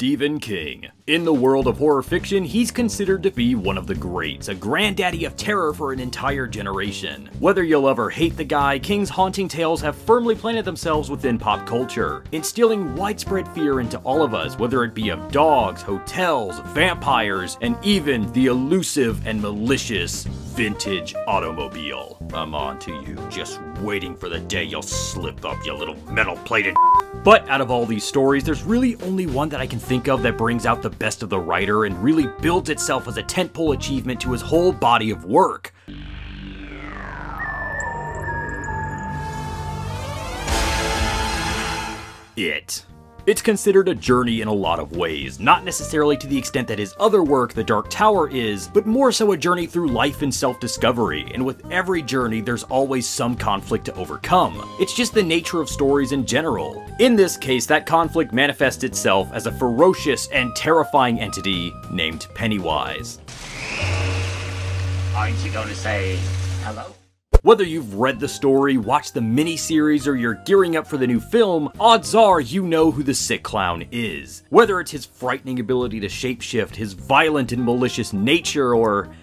Stephen King. In the world of horror fiction, he's considered to be one of the greats, a granddaddy of terror for an entire generation. Whether you'll love or hate the guy, King's haunting tales have firmly planted themselves within pop culture, instilling widespread fear into all of us, whether it be of dogs, hotels, vampires, and even the elusive and malicious vintage automobile. I'm on to you, just waiting for the day you'll slip up, you little metal-plated. But out of all these stories, there's really only one that I can think of that brings out the best of the writer and really builds itself as a tentpole achievement to his whole body of work. It. It's considered a journey in a lot of ways, not necessarily to the extent that his other work, The Dark Tower, is, but more so a journey through life and self-discovery, and with every journey there's always some conflict to overcome. It's just the nature of stories in general. In this case, that conflict manifests itself as a ferocious and terrifying entity named Pennywise. Aren't you going to say hello? Whether you've read the story, watched the miniseries, or you're gearing up for the new film, odds are you know who the sick clown is. Whether it's his frightening ability to shapeshift, his violent and malicious nature, or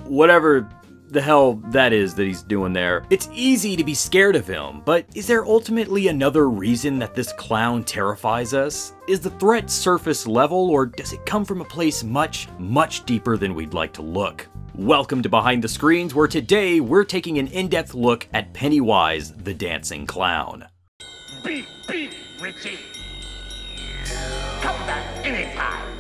whatever the hell that is that he's doing there. It's easy to be scared of him, but is there ultimately another reason that this clown terrifies us? Is the threat surface level, or does it come from a place much, much deeper than we'd like to look? Welcome to Behind the Screens, where today we're taking an in-depth look at Pennywise the Dancing Clown. Beep, beep, Richie. Come back anytime.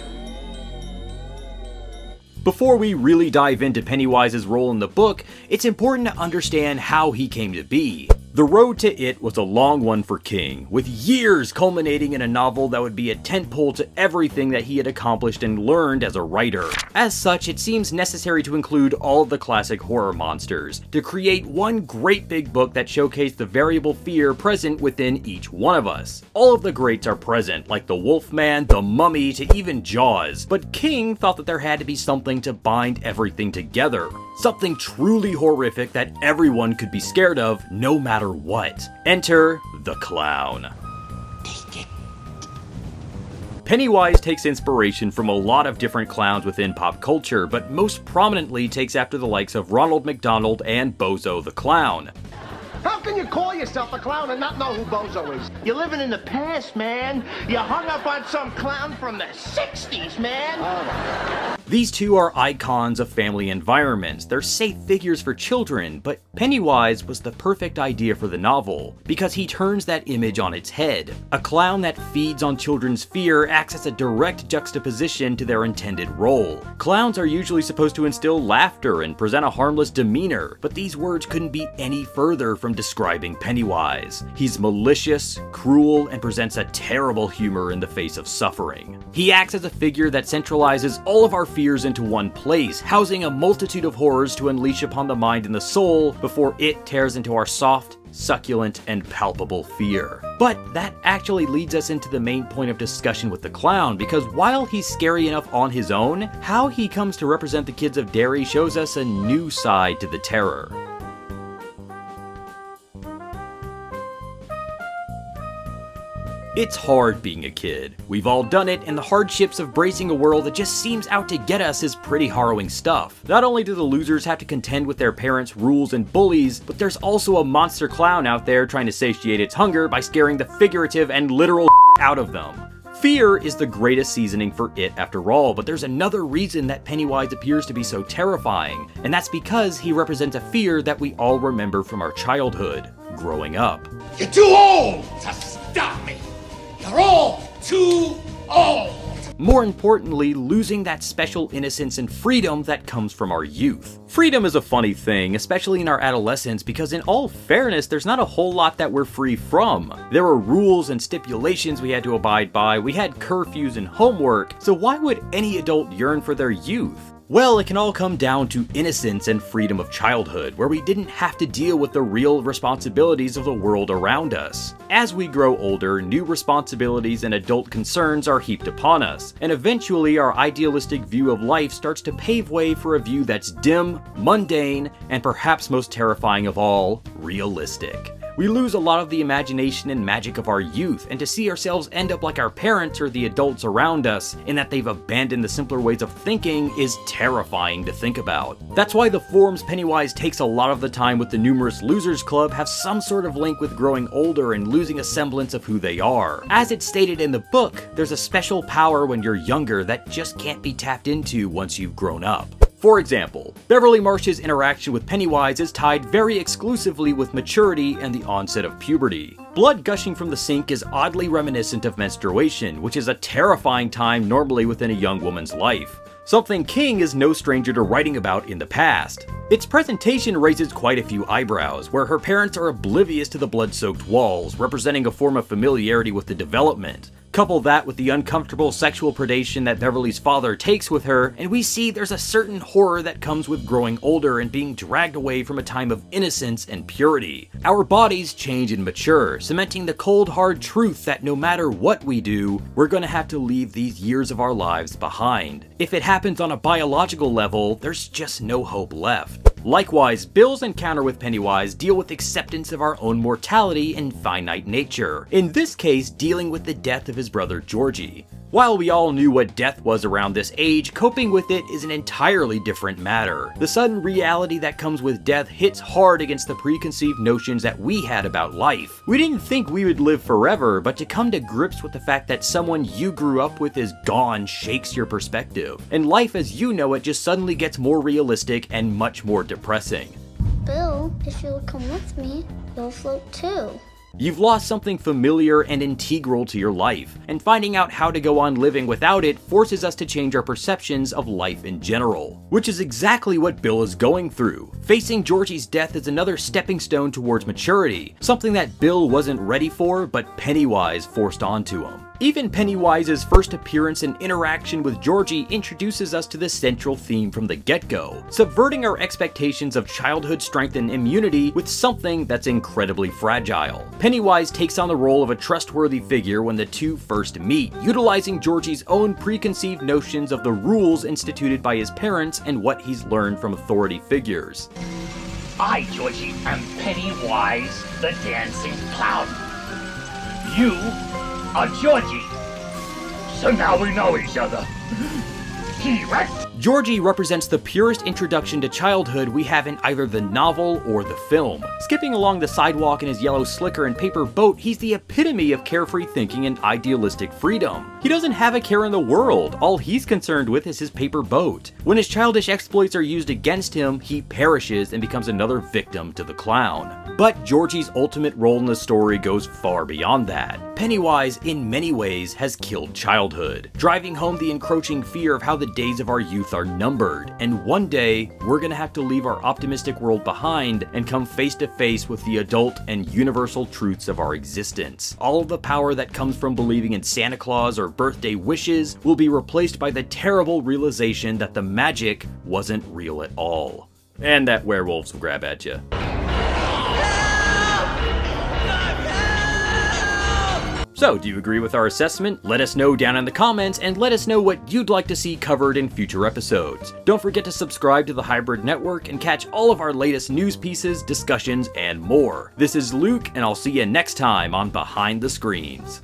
Before we really dive into Pennywise's role in the book, it's important to understand how he came to be. The road to it was a long one for King, with years culminating in a novel that would be a tentpole to everything that he had accomplished and learned as a writer. As such, it seems necessary to include all of the classic horror monsters, to create one great big book that showcased the variable fear present within each one of us. All of the greats are present, like the Wolfman, the Mummy, to even Jaws, but King thought that there had to be something to bind everything together. Something truly horrific that everyone could be scared of, no matter what. Enter the clown. Pennywise takes inspiration from a lot of different clowns within pop culture, but most prominently takes after the likes of Ronald McDonald and Bozo the Clown. How can you call yourself a clown and not know who Bozo is? You're living in the past, man. You hung up on some clown from the 60s, man. These two are icons of family environments. They're safe figures for children, but Pennywise was the perfect idea for the novel, because he turns that image on its head. A clown that feeds on children's fear acts as a direct juxtaposition to their intended role. Clowns are usually supposed to instill laughter and present a harmless demeanor, but these words couldn't be any further from describing Pennywise. He's malicious, cruel, and presents a terrible humor in the face of suffering. He acts as a figure that centralizes all of our fears into one place, housing a multitude of horrors to unleash upon the mind and the soul before it tears into our soft, succulent, and palpable fear. But that actually leads us into the main point of discussion with the clown, because while he's scary enough on his own, how he comes to represent the kids of Derry shows us a new side to the terror. It's hard being a kid. We've all done it, and the hardships of bracing a world that just seems out to get us is pretty harrowing stuff. Not only do the losers have to contend with their parents' rules and bullies, but there's also a monster clown out there trying to satiate its hunger by scaring the figurative and literal out of them. Fear is the greatest seasoning for it after all, but there's another reason that Pennywise appears to be so terrifying, and that's because he represents a fear that we all remember from our childhood, growing up. You're too old to stop me. You're all too old! More importantly, losing that special innocence and freedom that comes from our youth. Freedom is a funny thing, especially in our adolescence, because in all fairness, there's not a whole lot that we're free from. There were rules and stipulations we had to abide by, we had curfews and homework, so why would any adult yearn for their youth? Well, it can all come down to innocence and freedom of childhood, where we didn't have to deal with the real responsibilities of the world around us. As we grow older, new responsibilities and adult concerns are heaped upon us, and eventually our idealistic view of life starts to pave way for a view that's dim, mundane, and perhaps most terrifying of all, realistic. We lose a lot of the imagination and magic of our youth, and to see ourselves end up like our parents or the adults around us, in that they've abandoned the simpler ways of thinking, is terrifying to think about. That's why the forums Pennywise takes a lot of the time with the numerous Losers Club have some sort of link with growing older and losing a semblance of who they are. As it's stated in the book, there's a special power when you're younger that just can't be tapped into once you've grown up. For example, Beverly Marsh's interaction with Pennywise is tied very exclusively with maturity and the onset of puberty. Blood gushing from the sink is oddly reminiscent of menstruation, which is a terrifying time normally within a young woman's life. Something King is no stranger to writing about in the past. Its presentation raises quite a few eyebrows, where her parents are oblivious to the blood-soaked walls, representing a form of familiarity with the development. Couple that with the uncomfortable sexual predation that Beverly's father takes with her, and we see there's a certain horror that comes with growing older and being dragged away from a time of innocence and purity. Our bodies change and mature, cementing the cold hard truth that no matter what we do, we're gonna have to leave these years of our lives behind. If it happens on a biological level, there's just no hope left. Likewise, Bill's encounter with Pennywise deal with acceptance of our own mortality and finite nature, in this case dealing with the death of his brother Georgie. While we all knew what death was around this age, coping with it is an entirely different matter. The sudden reality that comes with death hits hard against the preconceived notions that we had about life. We didn't think we would live forever, but to come to grips with the fact that someone you grew up with is gone shakes your perspective, and life as you know it just suddenly gets more realistic and much more depressing. Bill, if you'll come with me, you'll float too. You've lost something familiar and integral to your life, and finding out how to go on living without it forces us to change our perceptions of life in general. Which is exactly what Bill is going through. Facing Georgie's death is another stepping stone towards maturity, something that Bill wasn't ready for, but Pennywise forced onto him. Even Pennywise's first appearance and interaction with Georgie introduces us to the central theme from the get-go, subverting our expectations of childhood strength and immunity with something that's incredibly fragile. Pennywise takes on the role of a trustworthy figure when the two first meet, utilizing Georgie's own preconceived notions of the rules instituted by his parents and what he's learned from authority figures. I, Georgie, am Pennywise the Dancing Clown. You are Georgie. So now we know each other. T-Rex! Georgie represents the purest introduction to childhood we have in either the novel or the film. Skipping along the sidewalk in his yellow slicker and paper boat, he's the epitome of carefree thinking and idealistic freedom. He doesn't have a care in the world, all he's concerned with is his paper boat. When his childish exploits are used against him, he perishes and becomes another victim to the clown. But Georgie's ultimate role in the story goes far beyond that. Pennywise, in many ways, has killed childhood, driving home the encroaching fear of how the days of our youth are numbered, and one day, we're gonna have to leave our optimistic world behind and come face to face with the adult and universal truths of our existence. All of the power that comes from believing in Santa Claus or birthday wishes will be replaced by the terrible realization that the magic wasn't real at all. And that werewolves will grab at you. So, do you agree with our assessment? Let us know down in the comments, and let us know what you'd like to see covered in future episodes. Don't forget to subscribe to the Hybrid Network and catch all of our latest news pieces, discussions, and more. This is Luke, and I'll see you next time on Behind the Screens.